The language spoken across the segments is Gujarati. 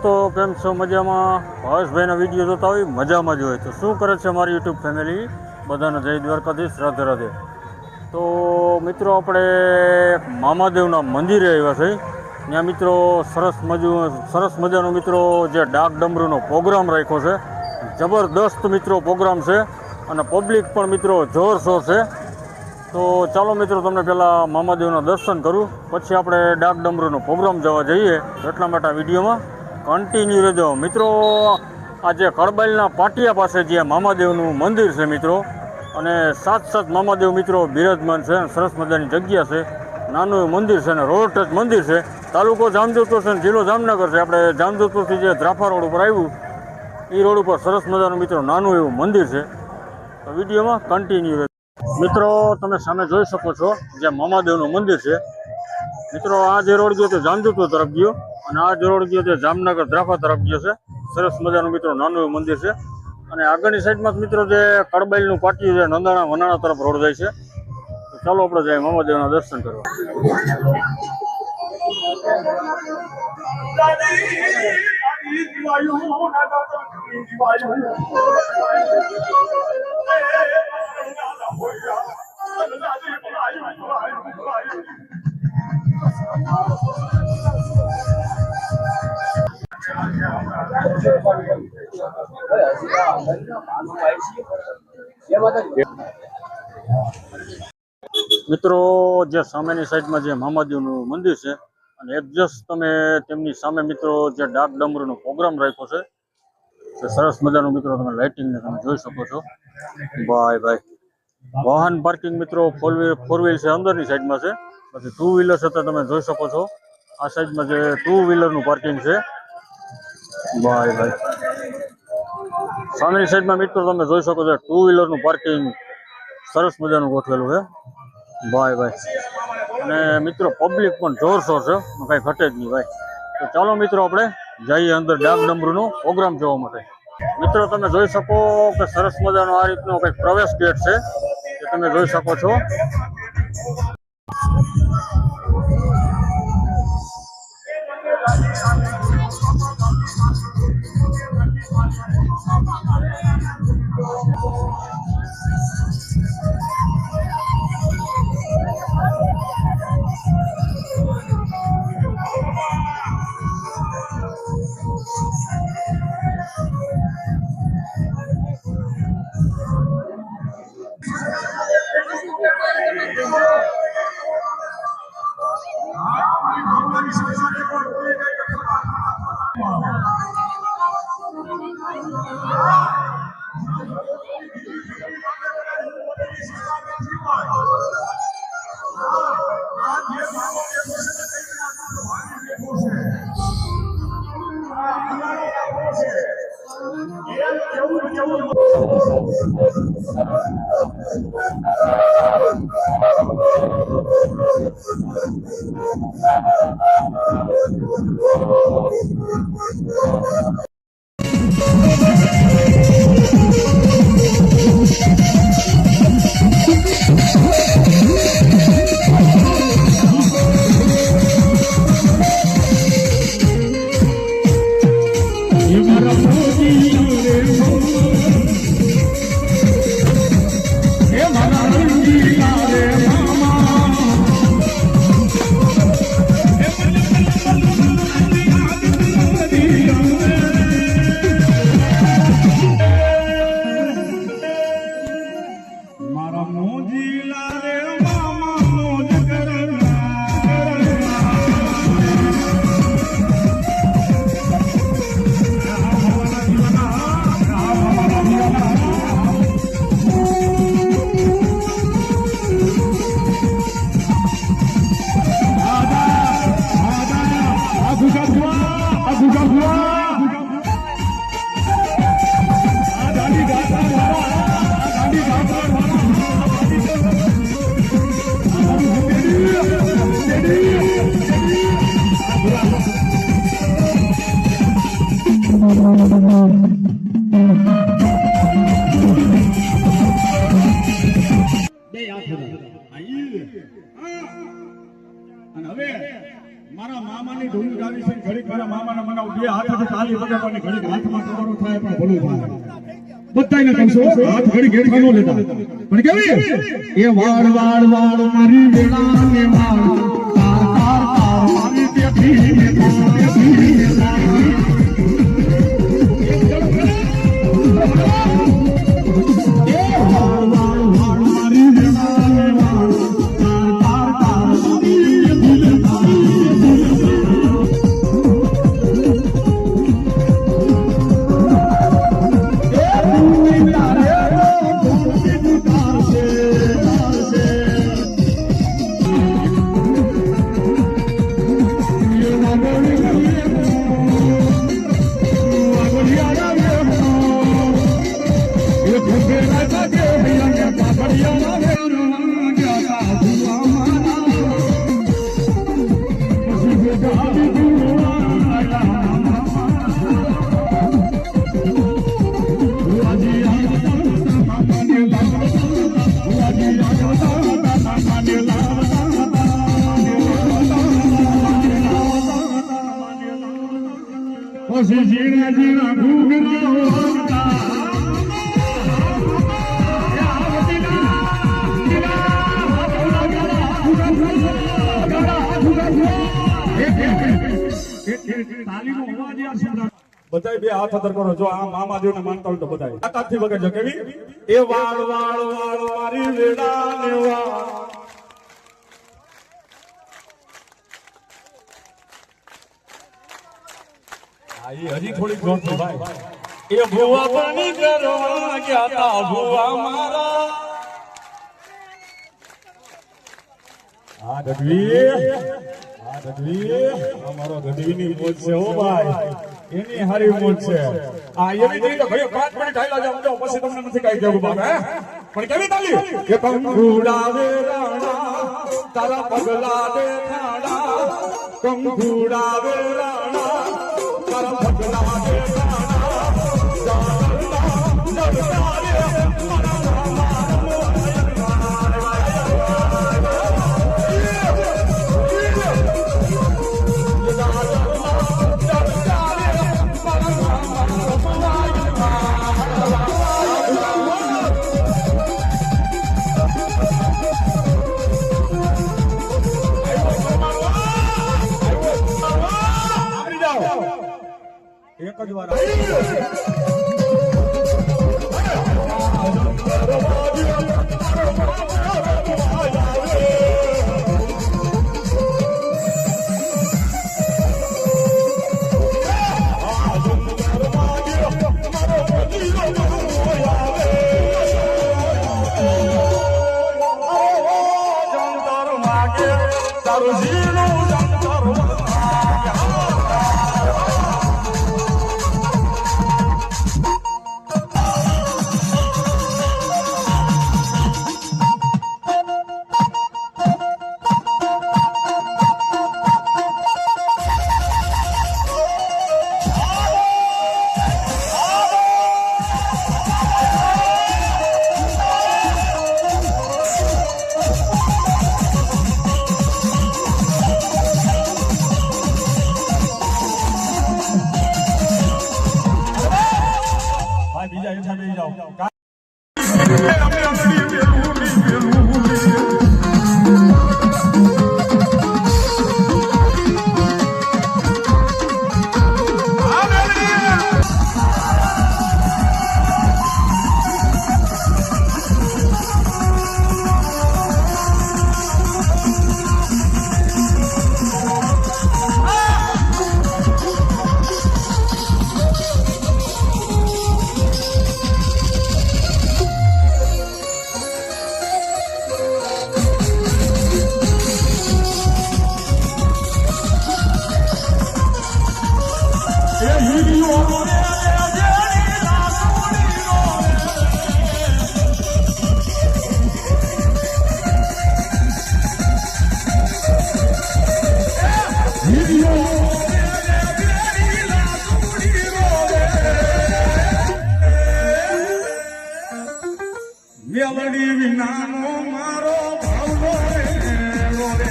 દોસ્તો કેમ છો? મજામાં? ભાવેશભાઈના વિડીયો જોતા હોય મજામાં જ હોય તો શું કરે છે મારી યુટ્યુબ ફેમિલી? બધાને જય દ્વારકાધીશ, રાધે રાધે. તો મિત્રો આપણે મામાદેવના મંદિરે આવ્યા છે. ત્યાં મિત્રો સરસ મજાનો મિત્રો જે ડાક ડમરૂનો પ્રોગ્રામ રાખ્યો છે. જબરદસ્ત મિત્રો પ્રોગ્રામ છે અને પબ્લિક પણ મિત્રો જોરશોર છે. તો ચાલો મિત્રો તમને પહેલાં મામાદેવના દર્શન કરું, પછી આપણે ડાક ડમરૂનો પ્રોગ્રામ જવા જઈએ. એટલા માટે આ વિડીયોમાં કન્ટિન્યુ રહેજો મિત્રો. આ જે કડબાઈલના પાટિયા પાસે જે મામાદેવનું મંદિર છે મિત્રો, અને સાત મામાદેવ મિત્રો બિરાજમાન છે. સરસ મજાની જગ્યા છે, નાનું એવું મંદિર છે અને રોડ ટચ મંદિર છે. તાલુકો જામજોધપુર છે અને જિલ્લો જામનગર છે. આપણે જામજોધપુરથી જે ધ્રાફા રોડ ઉપર આવ્યું એ રોડ ઉપર સરસ મજાનું મિત્રો નાનું એવું મંદિર છે. તો વિડીયોમાં કન્ટિન્યુ રહેજો મિત્રો. તમે સામે જોઈ શકો છો જે મામાદેવનું મંદિર છે મિત્રો. આ જે રોડ ગયો તે જામજોધપુર તરફ ગયો અને આ જે રોડ ગયો તે જામનગર ધ્રાફા તરફ ગયો છે. સરસ મજાનું મિત્રો નાનું એવું મંદિર છે. અને આગળની સાઈડમાં મિત્રો જે કડબાઈલનું પાટિયું છે નંદાણા વનાણા તરફ રોડ જાય છે. તો ચાલો આપણે જઈએ મામાદેવના દર્શન કરવા. મિત્રો જે સામેની સાઈડમાં જે મામાદેવનું મંદિર છે અને એક્ઝેક્ટ તમે તેમની સામે મિત્રો જે ડાક ડમરૂનો પ્રોગ્રામ રાખ્યો છે તે સરસ મજાનું મિત્રો તમે લાઇટિંગને તમે જોઈ શકો છો. ભાઈ વાહન પાર્કિંગ મિત્રો ફોર વ્હીલ છે અંદરની સાઈડમાં છે, પછી ટુ વ્હીલર છે તમે જોઈ શકો છો. આ સાઈડમાં જે ટુ વ્હીલરનું પાર્કિંગ છે. ભાઈ સામેની સાઈડમાં મિત્રો તમે જોઈ શકો છો ટુ વ્હીલરનું પાર્કિંગ સરસ મજાનું ગોઠવેલું છે. ભાઈ અને મિત્રો પબ્લિક પણ જોરશોર છે, કાંઈ ઘટે જ નહીં ભાઈ. તો ચાલો મિત્રો આપણે જઈએ અંદર ડાક ડમરૂનો પ્રોગ્રામ જોવા માટે. મિત્રો તમે જોઈ શકો કે સરસ મજાનો આ રીતનો કંઈક પ્રવેશ ગેટ છે જે તમે જોઈ શકો છો. મામાની ધૂમ ગાવી છે ઘડીક મારા મામાના મનાવ બે હાથથી તાલી વગાડવાની ઘડીક હાથમાં તમારો થાય પણ ભલું થાય બધાયને કહું હાથ ઘડી ઘેઠા નો લેતા પણ કેવી એ વાળ વાળ વાળ મારી વેળા ને વાળ તાર તાર તાર મારી બેઠી ને બેઠી ને પછી ઝીણા ઝીણા ઘૂઘરા વાગતા બધાય બે હાથ અદર કરો જો આ મામાદેવને માનતા હોય તો બધાય તાકાતથી વગાડજો કેવી એ વાળ વાળ વાળ મારી વેડા ને વાળ હજી થોડીક જોર છે ભાઈ એ ભુવા પાણી કરવા ગયા તા ભુવા મારા આ ગઢવી અમારો ગઢવીની મોજ છે હો ભાઈ એની હારી મોજ છે આ એવી રીતે ભાઈ 5 મિનિટ હાઈલા જાવ જો પછી તમને નથી કાઈ કહેવું બાપ હે પણ કેવી તાલી કે કંકુડાવે રાણા તારા પગલા દેખાડા કંકુડાવે રાણા તારા પગલા એક જ વાર બીજા ઈચ્છા બેસી જાઓ મેલડી વિનાનો મારો ભાવનો રે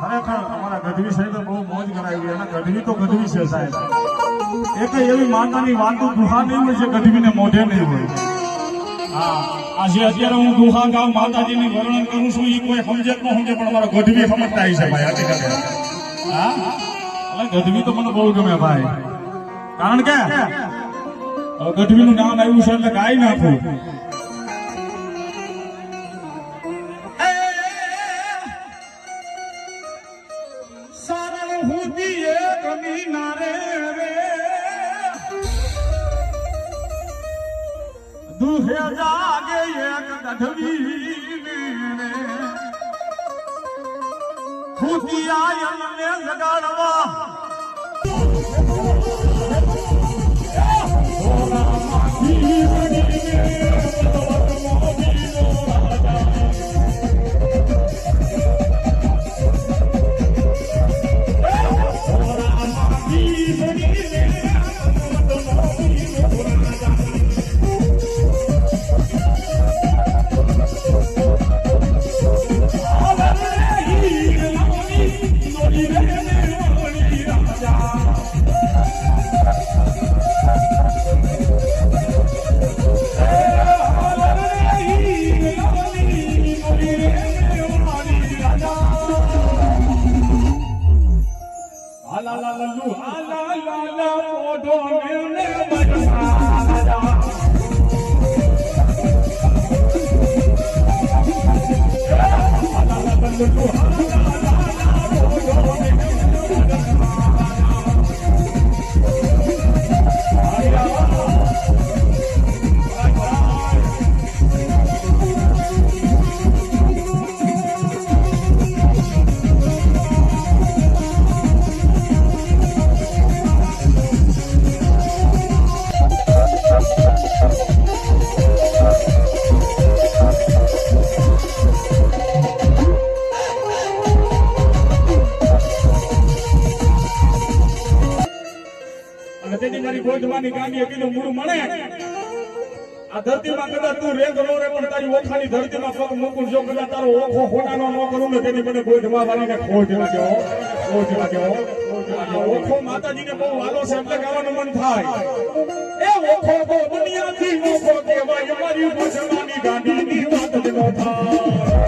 ખરેખર અમારા ગઢવી સાહેબે બહુ મોજ કરાવી અને ગઢવી તો ગઢવી છે સાહેબ. એ કઈ એવી માતાની વાતો દુહા નહીં હોય જે ગઢવીને મોઢે નહીં હોય. હા, આજે અત્યારે હું દુહા ગામ માતાજીની વર્ણન કરું છું એ કોઈ સમજે ન સમજે પણ અમારા ગઢવી સમજતા હશે ભાઈ હકીકતે. હા, એટલે ગઢવી તો મને બહુ ગમે ભાઈ. કારણ કે ગઢવીનું નામ આવ્યું છે એટલે ગાઈ નાખું. દુહે જાગે એક ગઢવી ખુદી આયલને જગાડવા ગાંધી કીધું મૂળ મળે આ ધરતીમાં કદાચ તું રે ગલો રે પણ તારી ઓખાની ધરતીમાં પગ મૂકું જો કદાચ તારો ઓખો ખોટાનો ન કરું ને તેની મને ગોઠમાં વાળીને ખોજ લાગ્યો ઓખો માતાજીને બહુ વાલો છે એટલે ગાવાનું મન થાય એ ઓખો બહુ દુનિયાથી ઓખો કહેવાય મારી ગોઠવાની ગાંધીની વાત જ ન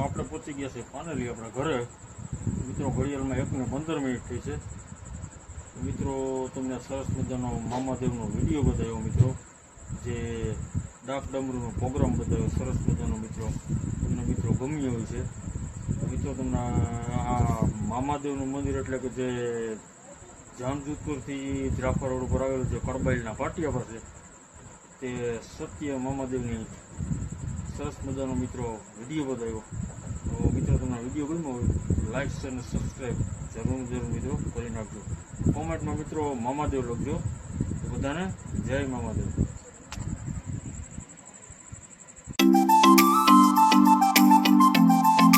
આપણે પહોંચી ગયા છે ફાઇનલી આપણા ઘરે. મિત્રો ઘડિયાળમાં 1:15 થઈ છે. મિત્રો તમને સરસ મજાનો મામાદેવનો વિડીયો બતાવ્યો મિત્રો, જે ડાક ડમરૂનો પ્રોગ્રામ બતાવ્યો સરસ મજાનો મિત્રો. તમને મિત્રો ગમ્યો હોય છે. મિત્રો તમને આ મામાદેવનું મંદિર એટલે કે જે જામજોધપુરથી જરાફા રોડ ઉપર આવેલું છે, કડબાઈલના પાટિયા પર છે, તે સત્ય મામાદેવની સરસ મજાનો મિત્રો વિડીયો બતાવ્યો. તો મિત્રો તમને વિડીયો ગમ્યો હોય લાઈક શેર અને સબસ્ક્રાઈબ જરૂર મિત્રો કરી નાખજો. કોમેન્ટમાં મિત્રો મામાદેવ લખજો. તો બધાને જય મામાદેવ.